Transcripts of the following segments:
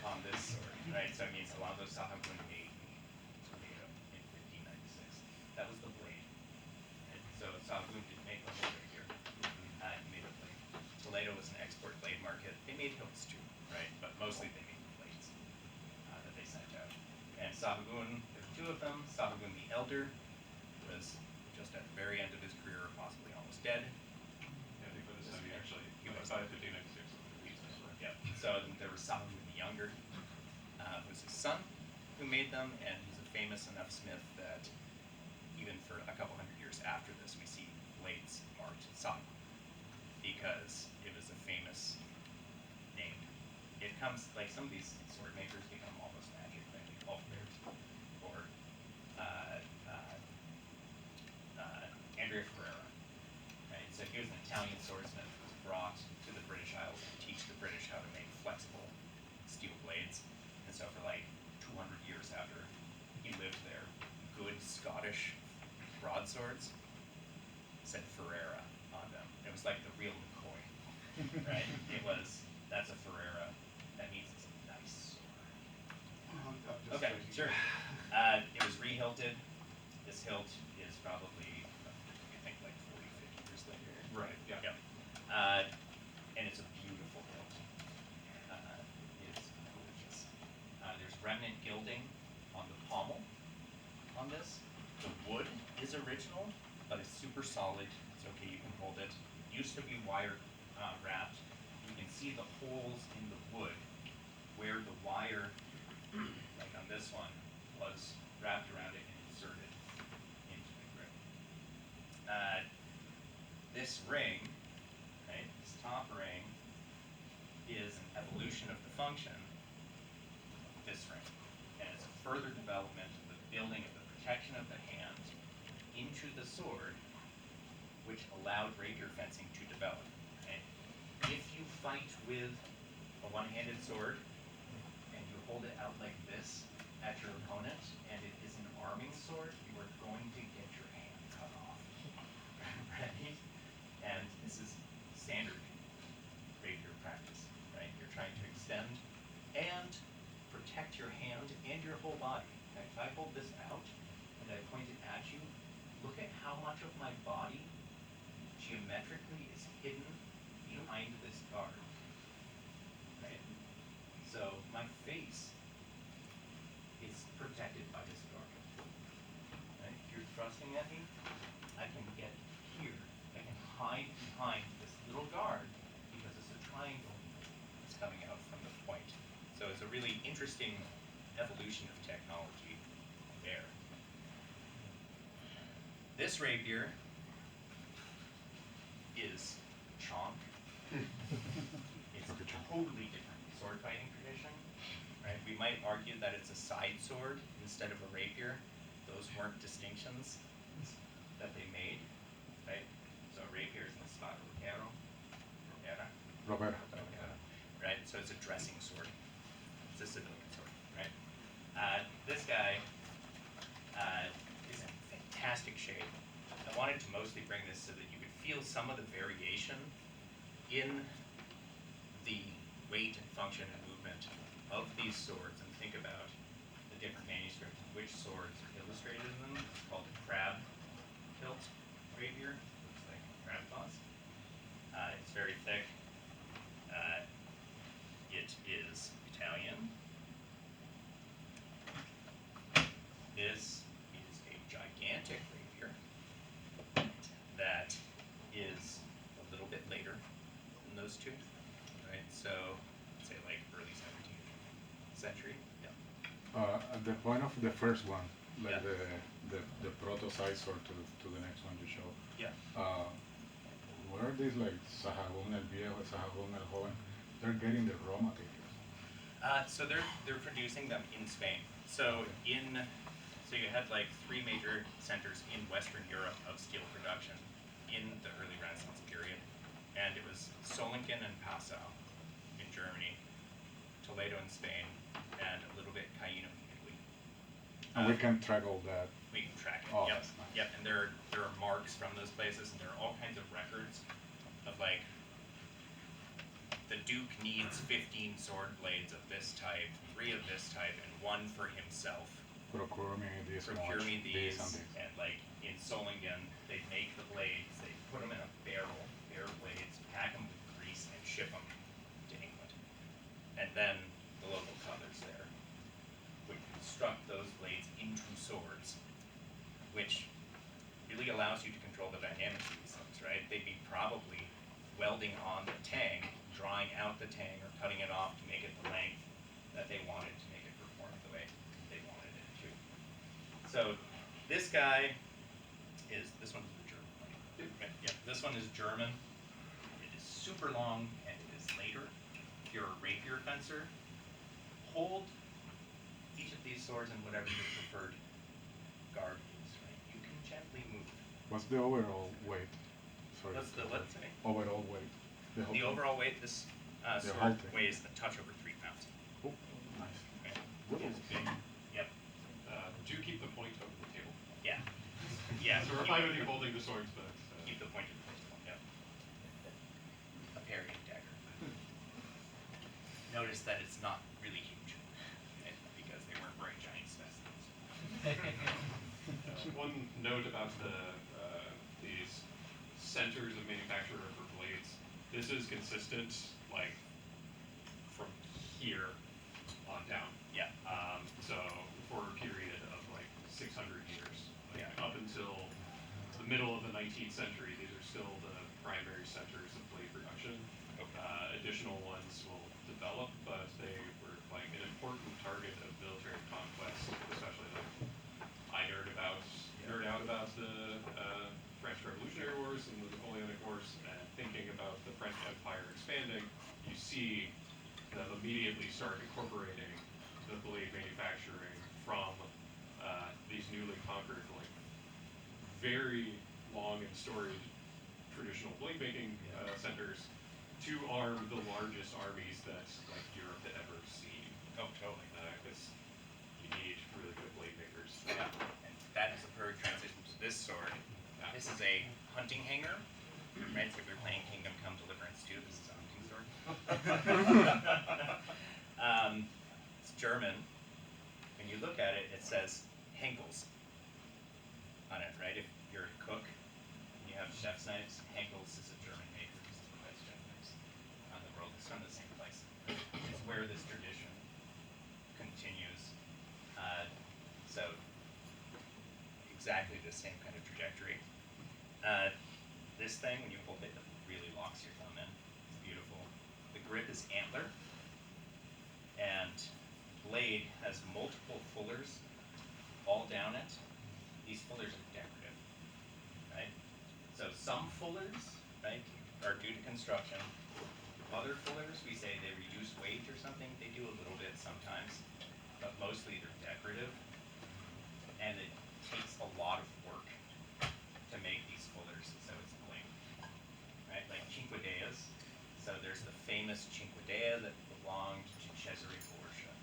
on this sword, right? So it means Alonso Sahagún made tornado in 1596. That was the blade. Right? So Sahagún didn't make the whole rapier. He made the blade. Toledo was an export blade market. They made hilts too, right? But mostly they made the blades that they sent out. And Sahagún, there's two of them. Sahagún the Elder was just at the very end of his career, possibly almost dead. Yeah, I think by this time he was died in 1596. Yeah. So there was Sahagún the Younger, who was his son, who made them, and he's a famous enough smith that even for a couple hundred years after this, we see blades marked Sahagún because it was a famous name. It comes like some of these sword makers become almost magic, right? Like Alfred or Andrea Ferrera. Right? So he was an Italian swordsmith who was brought to the British Isles to teach the British how to make flexible steel blades. And so for like 200 years after he lived there, good Scottish broadswords said Ferrera on them. It was like the real McCoy, right? That's a Ferrera. That means it's a nice sword. Okay, sure. It was re-hilted. This hilt is probably, I think, like 40, 50 years later. Right, yeah. And it's a beautiful hilt. It's gorgeous. There's remnant gilding on the pommel on this. The wood is original, but it's super solid. It's okay, you can hold it. It used to be wire wrapped. You can see the holes in the wood where the wire, like on this one, was wrapped around it and inserted into the grip. This ring, right, this top ring, is an evolution of the function of this ring. And it's a further development of the building of the protection of the hand into the sword, which allowed rapier fencing to develop. Right? If you fight with a one-handed sword and you hold it out like this at your opponent, and it is an arming sword, you are going to get your hand cut off. Right? And this is standard rapier practice, right? You're trying to extend and protect your hand and your whole body. Right? If I hold this out and I point it at you, look at how much of my body geometrically is hidden behind this guard. Right? So my face is protected by this guard. Right? If you're thrusting at me, I can get here. I can hide behind this little guard because it's a triangle that's coming out from the point. So it's a really interesting evolution of technology there. This rapier is chonk. It's a totally different sword fighting tradition. Right? We might argue that it's a side sword instead of a rapier. Those weren't distinctions that they made. Right? So a rapier is in the spot Ropero. Robert. Right? So it's a dressing sword. It's a civilian sword. Right? This guy is in fantastic shape. I wanted to mostly bring this so that you could feel some of the variation in the weight and function and movement of these swords, and think about the different manuscripts and which swords are illustrated in them. It's called a crab hilt rapier. Looks like crab claws. It's very thick. It is Italian. This is a gigantic rapier that is a little bit later than those two, right? So, say like early 17th century. Yeah. At the point of the first one, like Yeah. the prototype or to the next one you show. Yeah. What are these like Sahagún el Viejo, Sahagún el Joven? They're getting the raw materials. So they're producing them in Spain. So you had like three major centers in Western Europe of steel production in the early Renaissance period, and it was Solingen and Passau in Germany, Toledo in Spain, and a little bit Cayenne in Italy. And we can track all that. We can track it. Oh, Yep. that's nice. Yep. And there are marks from those places, and there are all kinds of records of like the Duke needs 15 sword blades of this type, 3 of this type, and 1 for himself. Procure me this Procure much, me these, this and this. and like in Solingen, they make the blades, they put them in a barrel, bare blades, pack them with grease, and ship them to England. And then the local cutters there would construct those blades into swords, which really allows you to control the dynamics of these things, right? They'd be probably welding on the tang, drawing out the tang, or cutting it off to make it the length that they wanted to make it perform the way they wanted it to. So this guy is, this one's the German one. Yeah, this one is German. It is super long and it is later. If you're a rapier fencer, hold each of these swords in whatever your preferred guard is, right? You can gently move. What's the overall weight? Sorry. What's the, what's the name? Overall weight. The thing. overall weight, this The whole sword thing. weighs a touch over 3 pounds. Oh, nice. Right? Good. It's big. Yep. Do keep the point over the table. Yeah. Yeah. So we're fine with you holding the swords, but Keep the point of the pistol. Yep. A parrying dagger. Notice that it's not really huge, right? Because they weren't very giant specimens. one note about these centers of manufacture for blades. This is consistent, like from here on down. Yeah. So for a period of like 600 years, like Yeah. up until the middle of the 19th century, these are still the primary centers of blade production. Okay. Additional ones will develop, but they were like an important target of military conquest, especially like I nerd out about the French Revolutionary Wars and the Napoleonic Wars, and thinking about the French Empire expanding, you see them immediately start incorporating the blade manufacturing from these newly conquered, like very long and storied traditional blade making centers to arm the largest armies that like Europe had ever seen. Oh, totally. Because you need really good blade makers. Yeah. And that is a perfect transition to this sword. Yeah. This is a hunting hanger, right? So if you're playing Kingdom Come Deliverance 2, this is a hunting sword. It's German. When you look at it, it says Henkel's on it, right? If you're a cook and you have chef's knives, Henkel's is a German maker. This is the best chef knives on the world. It's from the same place. It's where this tradition continues. So exactly the same kind of trajectory. This thing, when you hold it, it really locks your thumb in. It's beautiful. The grip is antler, and blade has multiple fullers all down it. These fullers are decorative, right? So some fullers, right, are due to construction. Other fullers, we say they reduce weight or something. They do a little bit sometimes, but mostly they're decorative. And it takes a lot of work to make these fullers so it's bling, right? Like Cinquedeas. So there's the famous Cinquedea that belonged to Cesare Borgia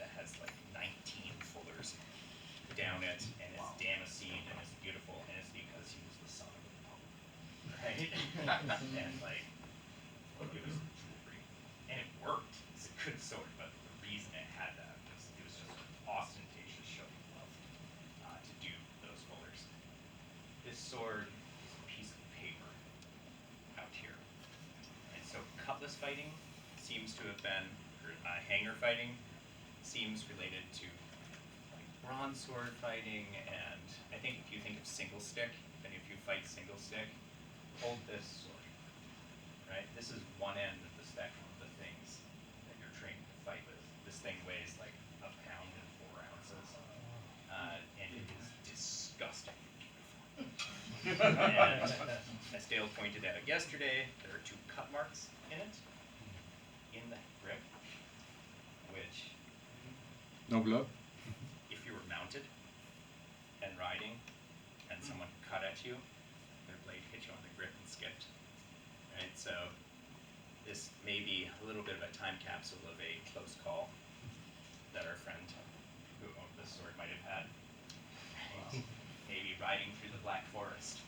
that has like 19 fullers down it, and it's damascened and it's beautiful, and it's because he was the son of the Pope, right? And like, it was jewelry, and it worked. It's a good sword, but the reason it had that was it was just an ostentatious show of love to do those fullers. This sword is a piece of paper out here, and so cutlass fighting seems to have been, or hanger fighting seems related to like bronze sword fighting, and I think if you think of single stick, if any of you fight single stick, hold this sword, right? This is one end of the spectrum of the things that you're trained to fight with. This thing weighs like 1 pound and 4 ounces, and it is disgusting. And as Dale pointed out yesterday, there are 2 cut marks in it, in the grip, which No blood? if you were mounted and riding and someone cut at you, their blade hit you on the grip and skipped. Right? So this may be a little bit of a time capsule of a close call that our friend who owned this sword might have had. Maybe riding through the Black Forest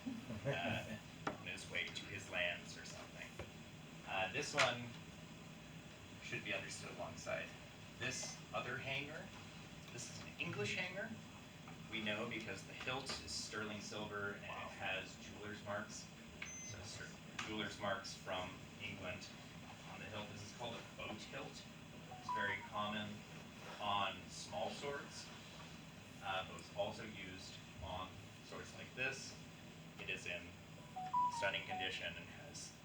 on his way to his lands or something. This one should be understood alongside. This other hanger, this is an English hanger. We know because the hilt is sterling silver and it has jeweler's marks. So jeweler's marks from England on the hilt. This is called a boat hilt. It's very common on small swords, but it's also used on swords like this. It is in stunning condition and has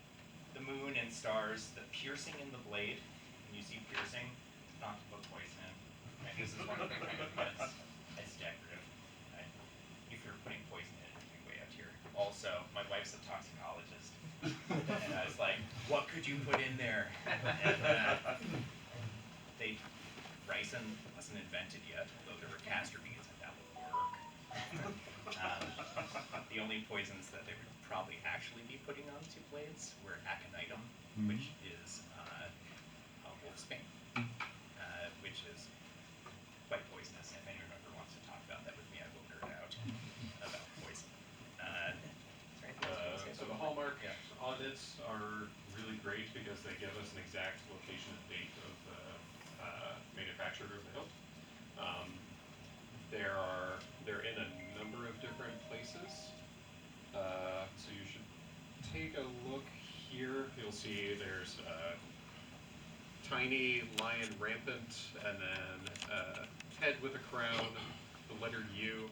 the moon and stars, the piercing in the blade. When you see piercing, not to put poison in. Right? This is one of the kind of bits. It's decorative. Right? If you're putting poison in, it can be way out here. Also, my wife's a toxicologist, and I was like, "What could you put in there?" And ricin wasn't invented yet, although there were castor beans, and that would work. The only poisons that they would probably actually be putting onto blades were aconitum, which is wolfsbane, which is quite poisonous. If anyone ever wants to talk about that with me, I will nerd out about poison. Is there anything else you want to say? So the hallmark audits are really great because they give us an exact location and date of the manufacturer of the hilt. They're in a number of different places. So you should take a look here. You'll see there's tiny lion rampant, and then head with a crown, the letter U,